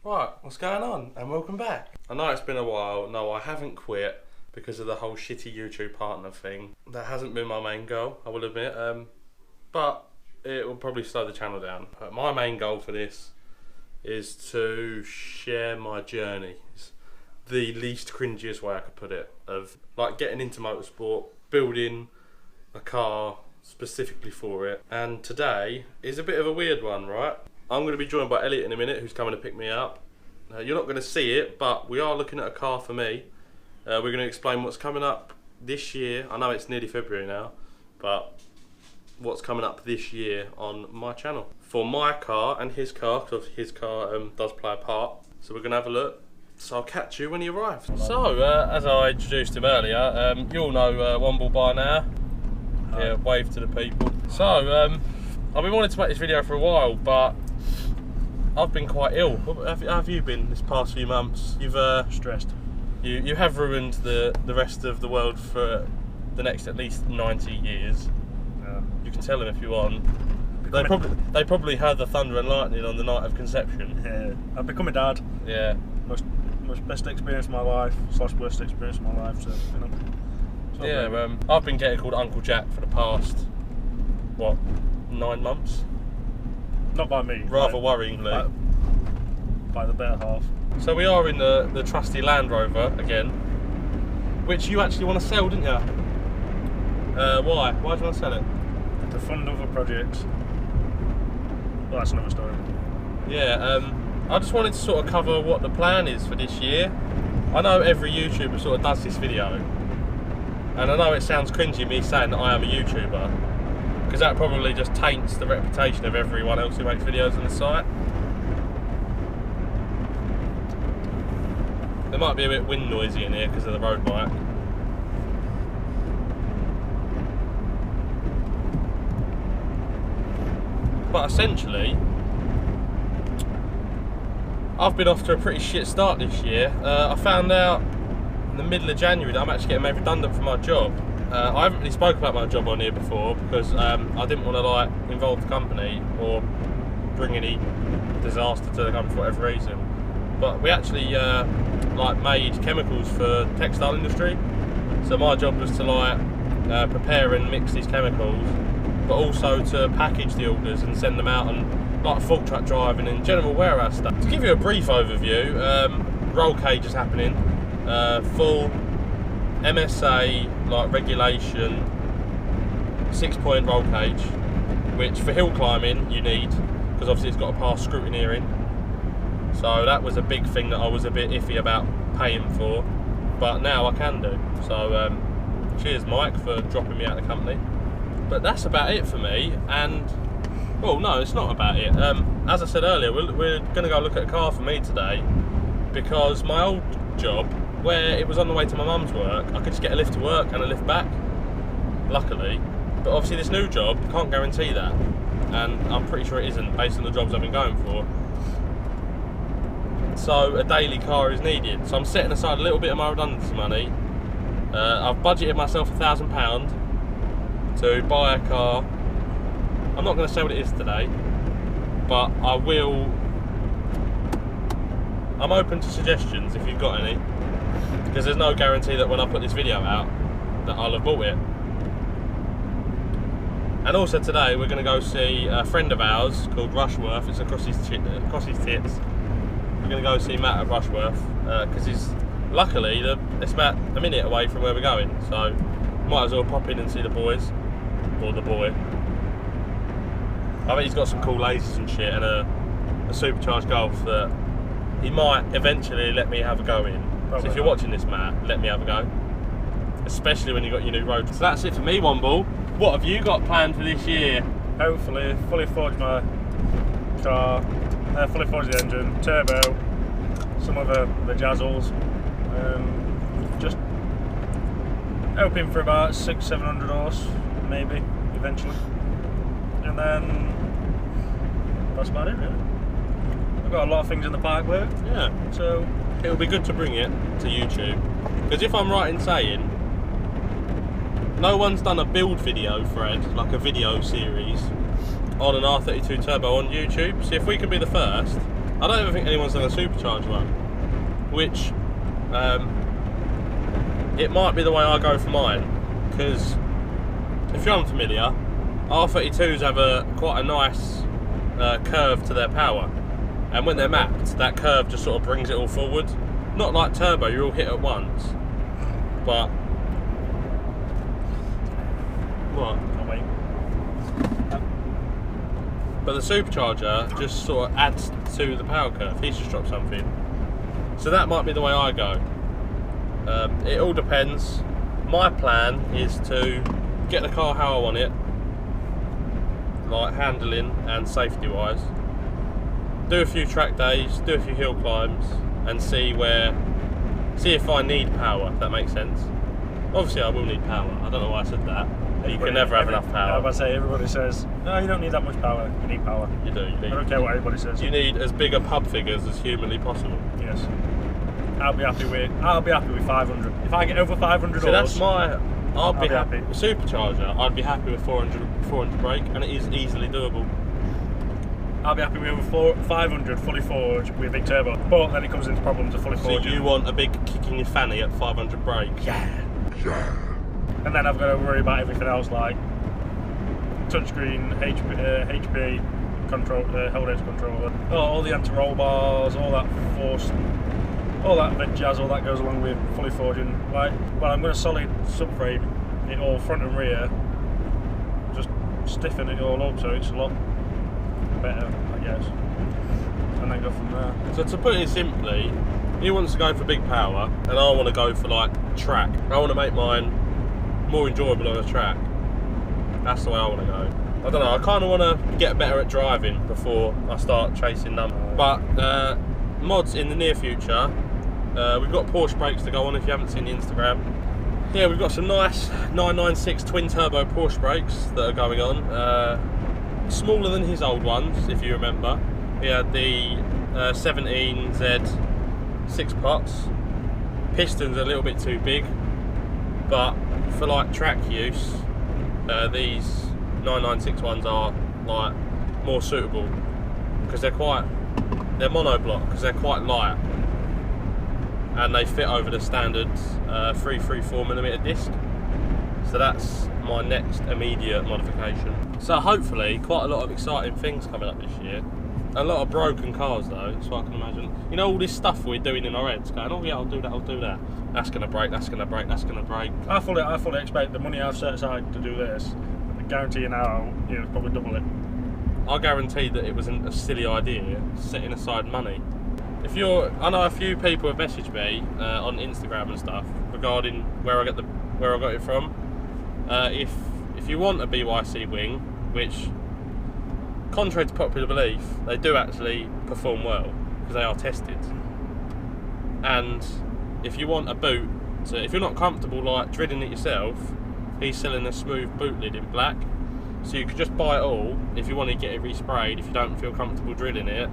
Right, what's going on? And welcome back. I know it's been a while. No, I haven't quit because of the whole shitty YouTube partner thing. That hasn't been my main goal, I will admit. But it will probably slow the channel down. But my main goal for this is to share my journey. It's the least cringiest way I could put it. Of like getting into motorsport, building a car specifically for it. And today is a bit of a weird one, right? I'm going to be joined by Elliot in a minute, who's coming to pick me up. You're not going to see it, but we are looking at a car for me. We're going to explain what's coming up this year. I know it's nearly February now, but what's coming up this year on my channel. For my car and his car, because his car does play a part. So we're going to have a look. So I'll catch you when he arrives. So, as I introduced him earlier, you all know Womble by now. Yeah, wave to the people. So, I've been wanting to make this video for a while, but I've been quite ill. How have you been this past few months? You've stressed. You have ruined the rest of the world for the next at least 90 years. Yeah. You can tell them if you want. They probably heard the thunder and lightning on the night of conception. Yeah, I've become a dad. Yeah. Most best experience of my life / worst experience of my life. So you know. Yeah. I've been getting called Uncle Jack for the past 9 months. Not by me. Rather worryingly. By the better half. So we are in the trusty Land Rover again, which you actually want to sell, didn't you? Why? Why do you want to sell it? To fund other projects. Well, that's another story. Yeah, I just wanted to sort of cover what the plan is for this year. I know every YouTuber sort of does this video, and I know it sounds cringy me saying that I am a YouTuber, because that probably just taints the reputation of everyone else who makes videos on the site. There might be a bit wind noisy in here because of the road bike. But essentially, I've been off to a pretty shit start this year. I found out in the middle of January that I'm actually getting made redundant from my job. I haven't really spoken about my job on here before because I didn't want to involve the company or bring any disaster to the company for whatever reason. But we actually made chemicals for the textile industry. So my job was to prepare and mix these chemicals, but also to package the orders and send them out on fork truck driving and general warehouse stuff. To give you a brief overview, roll cage is happening, full MSA regulation 6-point roll cage, which for hill climbing you need, because obviously it's got to pass scrutineering. So that was a big thing that I was a bit iffy about paying for, but now I can do. So cheers Mike for dropping me out of the company. But that's about it for me, and well, no, it's not about it. As I said earlier, we're going to go look at a car for me today, because my old job, where it was on the way to my mum's work, I could just get a lift to work and a lift back, luckily. But obviously this new job, can't guarantee that, and I'm pretty sure it isn't based on the jobs I've been going for. So a daily car is needed. So I'm setting aside a little bit of my redundancy money. I've budgeted myself £1,000 to buy a car. I'm not going to say what it is today, but I will. I'm open to suggestions if you've got any, because there's no guarantee that when I put this video out that I'll have bought it. And also today we're going to go see a friend of ours called Rushworth. It's across his tits. We're going to go see Matt at Rushworth because he's luckily it's about a minute away from where we're going, so might as well pop in and see the boys, or the boy. I bet he's got some cool lasers and shit, and a supercharged Golf that he might eventually let me have a go in. Probably. So if you're watching this, Matt, let me have a go, especially when you've got your new road. So that's it for me, Womble. What have you got planned for this year? Hopefully fully forge my car, fully forge the engine, turbo, some of the jazzles, just hoping for about 600-700 horse, maybe, eventually. And then that's about it, really. I've got a lot of things in the pipework. Yeah. So it'll be good to bring it to YouTube, because if I'm right in saying no one's done a build video, Fred, like a video series on an R32 Turbo on YouTube. So if we can be the first, I don't even think anyone's done a supercharged one, which it might be the way I go for mine, because if you're unfamiliar, R32s have quite a nice curve to their power, and when they're mapped, that curve just sort of brings it all forward. Not like turbo, you're all hit at once, but what? I'll wait. But the supercharger just sort of adds to the power curve. He's just dropped something, so that might be the way I go. It all depends. My plan is to get the car how I want it, like handling and safety wise, do a few track days, do a few hill climbs, and see if I need power, if that makes sense. Obviously I will need power, I don't know why I said that. You can never have enough power. I was about to say, everybody says, no, you don't need that much power. You need power. You do. I don't care what anybody says. You need as big a pub figures as humanly possible. Yes. I'll be happy with 500. If I get over 500 So that's I'll be happy. happy. Supercharger, I'd be happy with 400 brake, and it is easily doable. I'll be happy with over 500 fully forged with a big turbo. But then it comes into problems of fully So forged. you want a big kick in your fanny at 500 brake? Yeah. And then I've got to worry about everything else like touchscreen, HP control, hold edge controller, all the anti-roll bars, all that force, all that bit jazz, all that goes along with fully forging. Like, well, I'm going to solid subframe it all front and rear, just stiffen it all up so it's a lot better, I guess, and then go from there. So to put it simply, he wants to go for big power, and I want to go for like track. I want to make mine more enjoyable on a track. That's the way I want to go. I don't know, I kind of want to get better at driving before I start chasing numbers. But mods in the near future, we've got Porsche brakes to go on if you haven't seen the Instagram. Yeah, we've got some nice 996 twin turbo Porsche brakes that are going on. Smaller than his old ones, if you remember. He had the 17Z 6 pots. Pistons are a little bit too big, but for like track use, these 996 ones are like more suitable because they're monoblock because they're quite light and they fit over the standard 334mm disc. So that's my next immediate modification. So hopefully quite a lot of exciting things coming up this year. A lot of broken cars though, that's what I can imagine. You know, all this stuff we're doing in our heads, going, oh yeah, I'll do that, I'll do that. That's gonna break, that's gonna break, that's gonna break. I fully expect the money I've set aside to do this, I guarantee you now, you'll probably double it. I guarantee that it wasn't a silly idea, setting aside money. I know a few people have messaged me on Instagram and stuff regarding where I got it from. If you want a BYC wing, which, contrary to popular belief, they do actually perform well because they are tested. And if you want a boot, if you're not comfortable like drilling it yourself, he's selling a smooth boot lid in black. So you could just buy it all if you want to get it resprayed. If you don't feel comfortable drilling it,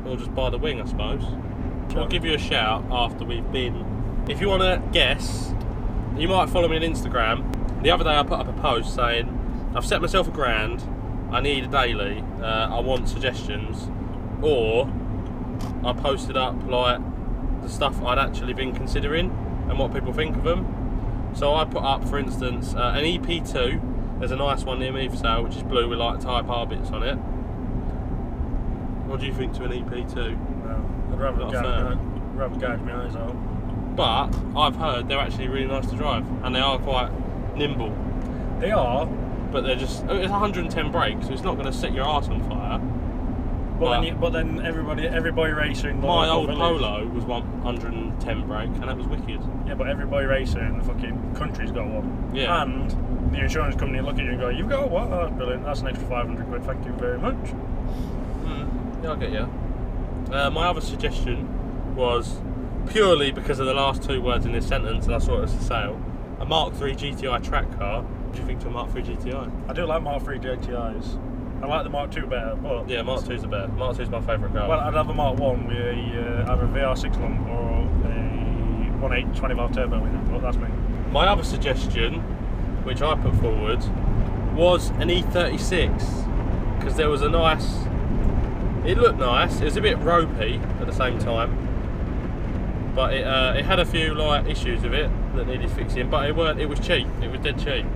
or just buy the wing, I suppose. We'll give you a shout after we've been. If you want to guess, you might follow me on Instagram. The other day I put up a post saying, I've set myself £1,000, I need a daily, I want suggestions, or I posted up like the stuff I'd actually been considering and what people think of them. So I put up, for instance, an EP2. There's a nice one near me for sale, which is blue with like Type R bits on it. What do you think to an EP2? Well, I'd rather gouge my eyes out. But I've heard they're actually really nice to drive, and they are quite nimble. They are, but they're just, it's 110 brakes, so it's not going to set your arse on fire. But then every boy racing. My old Polo was 110 brake, and that was wicked. Yeah, but every boy racing in the fucking country's got one. Yeah. And the insurance company look at you and go, "You've got what? Oh, that's brilliant. That's an extra 500 quid. Thank you very much." Yeah, I'll get you. My other suggestion was purely because of the last two words in this sentence, and I saw it as a sale. A Mark III GTI track car. What do you think to a Mark III GTI? I do like Mark III GTIs. I like the Mark II better, but... Yeah, Mark II's the better. Mark II's my favourite car. Well, I'd have a Mark I with either a VR6 lump or a 1.8 20 valve turbo in it, but that's me. My other suggestion, which I put forward, was an E36, because there was a nice It looked nice. It was a bit ropey at the same time, but it had a few like issues with it that needed fixing. But it was cheap. It was dead cheap.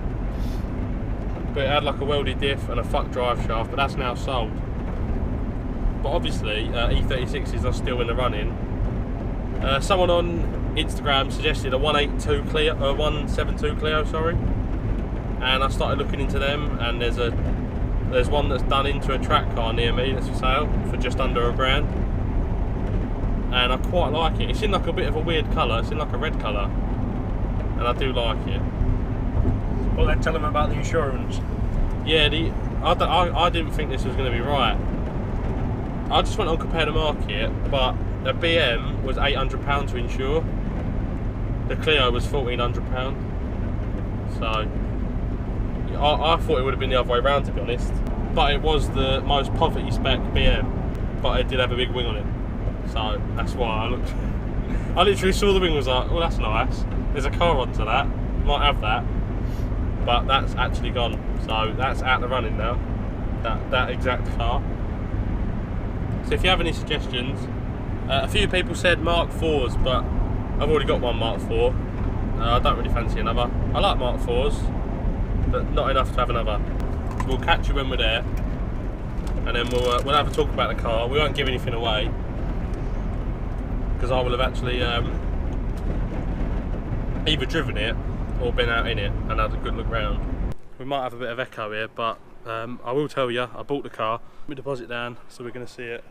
But it had like a welded diff and a fuck drive shaft, but that's now sold. But obviously E36s are still in the running. Someone on Instagram suggested a 172 Clio, sorry, and I started looking into them, and there's one that's done into a track car near me that's for sale for just under £1,000, and I quite like it. It's in like a bit of a weird colour. It's in like a red colour, and I do like it. Well, then tell them about the insurance. Yeah, I didn't think this was going to be right. I just went on Compare the Market, but the BM was £800 to insure. The Clio was £1,400. So I thought it would have been the other way around, to be honest. But it was the most poverty spec BM, but it did have a big wing on it. So that's why I looked. I literally saw the wing, was like, oh, that's nice. There's a car onto that. Might have that. But that's actually gone. So that's out the running now. That exact car. So if you have any suggestions, a few people said Mark 4s, but I've already got one Mark 4. I don't really fancy another. I like Mark 4s, but not enough to have another. So we'll catch you when we're there, and then we'll have a talk about the car. We won't give anything away, because I will have actually either driven it or been out in it and had a good look round. We might have a bit of echo here, but I will tell you, I bought the car, put my deposit down, so we're going to see it.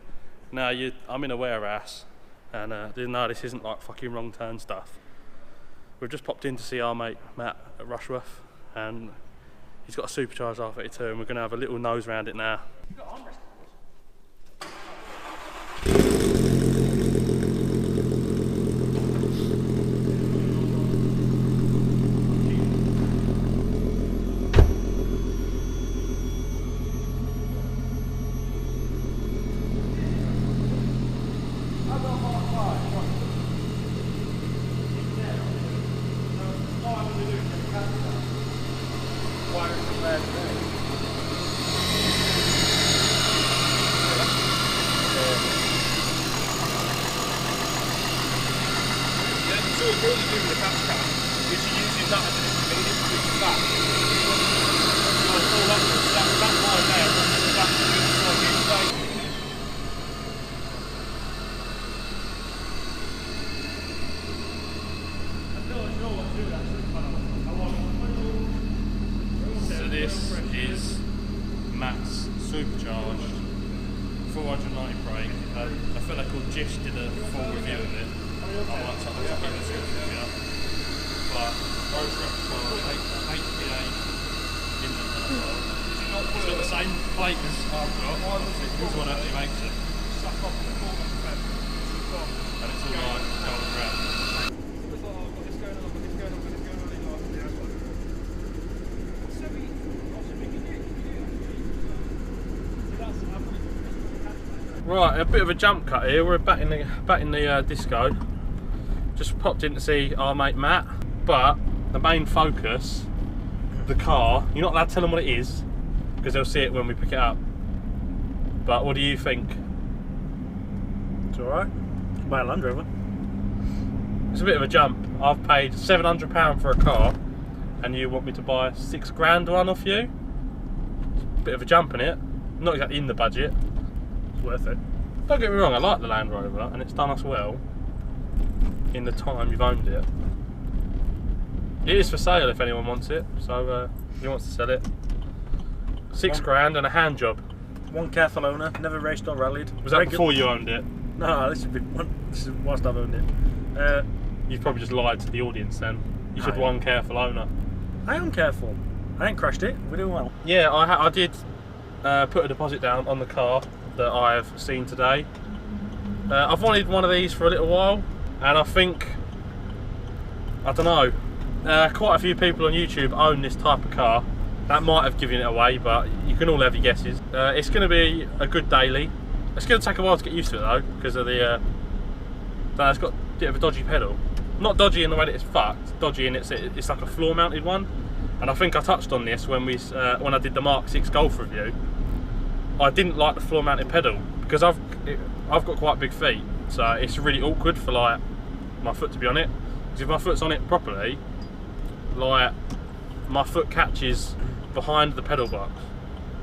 Now, I'm in a warehouse, and no, this isn't like fucking wrong turn stuff. We've just popped in to see our mate Matt at Rushworth, and he's got a supercharged R32, and we're going to have a little nose round it now. So this is Matt's supercharged 490 brake. A fella called Jish did a full review of it. I might tuck it in the description here. But Rushworth Performance 8PA in the it's got the same plate as I've got. This one actually makes it. And it's all like golden red. Right, a bit of a jump cut here. We're back in the disco. Just popped in to see our mate Matt, but the main focus, the car. You're not allowed to tell them what it is because they'll see it when we pick it up. But what do you think? It's alright. Buy a Land Rover. It's a bit of a jump. I've paid £700 for a car, and you want me to buy £6,000 one off you? It's a bit of a jump in it. Not exactly in the budget. It's worth it. Don't get me wrong, I like the Land Rover, and it's done us well in the time you've owned it. It is for sale if anyone wants it, so if he wants to sell it. £6,000 and a hand job. One careful owner, never raced or rallied. Was that before you owned it? No, this is whilst I've owned it. You've probably just lied to the audience then. You said one careful owner. I am careful. I ain't crashed it. We're doing well. Yeah, I did put a deposit down on the car that I've seen today. I've wanted one of these for a little while, and I think, I don't know, quite a few people on YouTube own this type of car. That might have given it away, but you can all have your guesses. It's going to be a good daily. It's going to take a while to get used to it though, because of the it's got a bit of a dodgy pedal. Not dodgy in the way that it's fucked, dodgy in it's like a floor mounted one. And I think I touched on this when I did the Mark 6 Golf review. I didn't like the floor mounted pedal because I've got quite big feet, so it's really awkward for like my foot to be on it. Because if my foot's on it properly, like my foot catches behind the pedal box,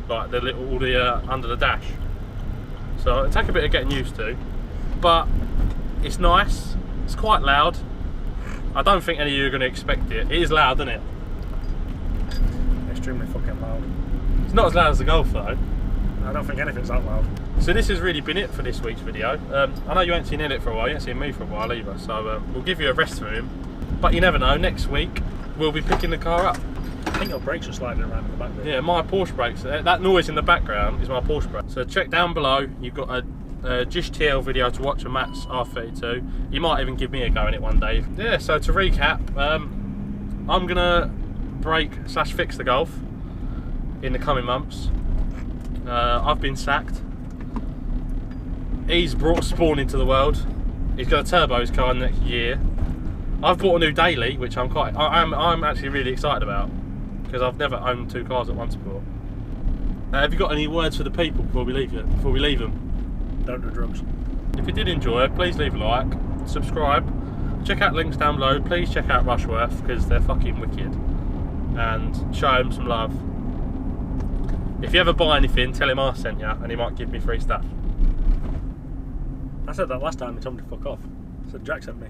like the little under the dash. So it'll take a bit of getting used to, but it's nice. It's quite loud. I don't think any of you are going to expect it. It is loud, isn't it? Extremely fucking loud. It's not as loud as the Golf though. I don't think anything's that loud. So this has really been it for this week's video. I know you ain't seen Elliot for a while, you ain't seen me for a while either, so we'll give you a rest for him. But you never know, next week we'll be picking the car up. I think your brakes are sliding around in the back there. Yeah, my Porsche brakes. That noise in the background is my Porsche brakes. So check down below, you've got a Jish TL video to watch of Matt's R32. You might even give me a go in it one day. Yeah, so to recap, I'm gonna break/fix the Golf in the coming months. I've been sacked. He's brought Spawn into the world. He's going to turbo his car next year. I've bought a new daily, which I'm actually really excited about, because I've never owned 2 cars at once before. Have you got any words for the people before we leave them? Don't do drugs. If you did enjoy it, please leave a like, subscribe, check out links down below. Please check out Rushworth, because they're fucking wicked, and show them some love. If you ever buy anything, tell him I sent you, and he might give me free stuff. I said that last time, he told me to fuck off. I said Jack sent me.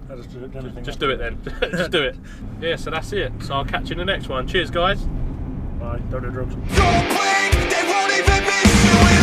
I Just do it then. Just do it. Yeah, so that's it. So I'll catch you in the next one. Cheers, guys. Bye. Don't do drugs. Don't blink, they won't even miss you.